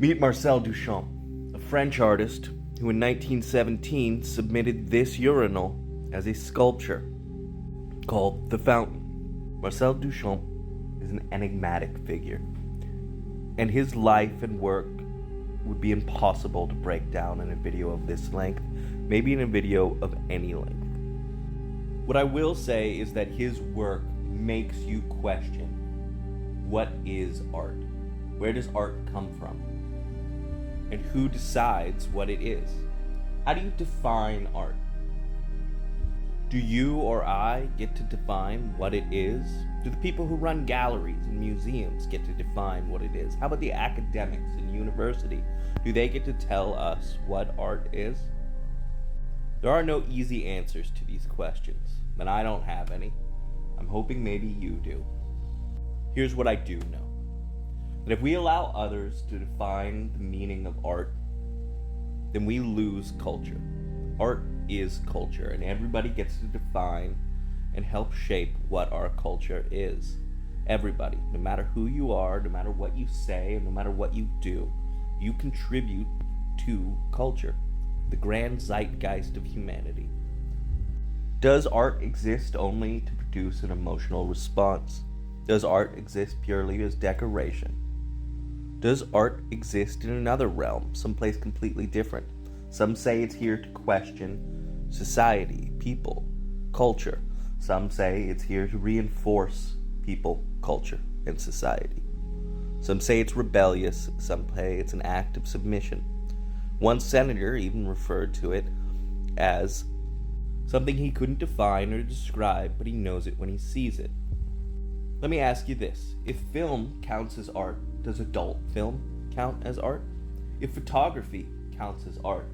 Meet Marcel Duchamp, a French artist who in 1917 submitted this urinal as a sculpture called The Fountain. Marcel Duchamp is an enigmatic figure, and his life and work would be impossible to break down in a video of this length, maybe in a video of any length. What I will say is that his work makes you question, what is art? Where does art come from? And who decides what it is? How do you define art? Do you or I get to define what it is? Do the people who run galleries and museums get to define what it is? How about the academics in university? Do they get to tell us what art is? There are no easy answers to these questions, and I don't have any. I'm hoping maybe you do. Here's what I do know. That if we allow others to define the meaning of art, then we lose culture. Art is culture, and everybody gets to define and help shape what our culture is. Everybody, no matter who you are, no matter what you say, and no matter what you do, you contribute to culture, the grand zeitgeist of humanity. Does art exist only to produce an emotional response? Does art exist purely as decoration? Does art exist in another realm, someplace completely different? Some say it's here to question society, people, culture. Some say it's here to reinforce people, culture, and society. Some say it's rebellious, some say it's an act of submission. One senator even referred to it as something he couldn't define or describe, but he knows it when he sees it. Let me ask you this. If film counts as art, does adult film count as art? If photography counts as art,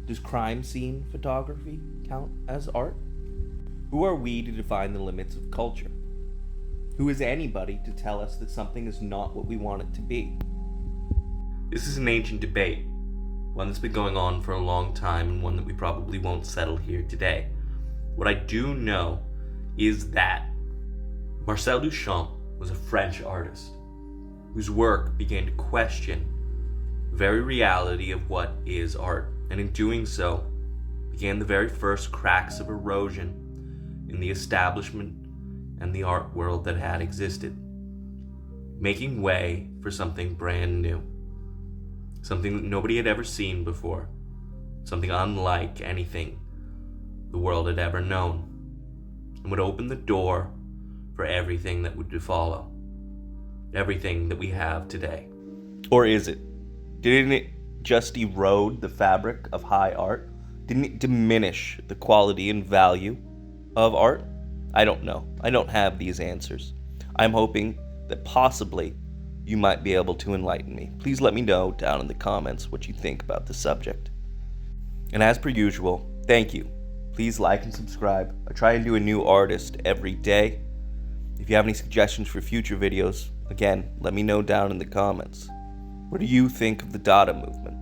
does crime scene photography count as art? Who are we to define the limits of culture? Who is anybody to tell us that something is not what we want it to be? This is an ancient debate, one that's been going on for a long time and one that we probably won't settle here today. What I do know is that Marcel Duchamp was a French artist whose work began to question the very reality of what is art, and in doing so began the very first cracks of erosion in the establishment and the art world that had existed, making way for something brand new, something that nobody had ever seen before, something unlike anything the world had ever known, and would open the door for everything that would follow, everything that we have today. Or is it? Didn't it just erode the fabric of high art? Didn't it diminish the quality and value of art? I don't know. I don't have these answers. I'm hoping that possibly you might be able to enlighten me. Please let me know down in the comments what you think about the subject. And as per usual, thank you. Please like and subscribe. I try and do a new artist every day. If you have any suggestions for future videos, again, let me know down in the comments. What do you think of the Dada movement?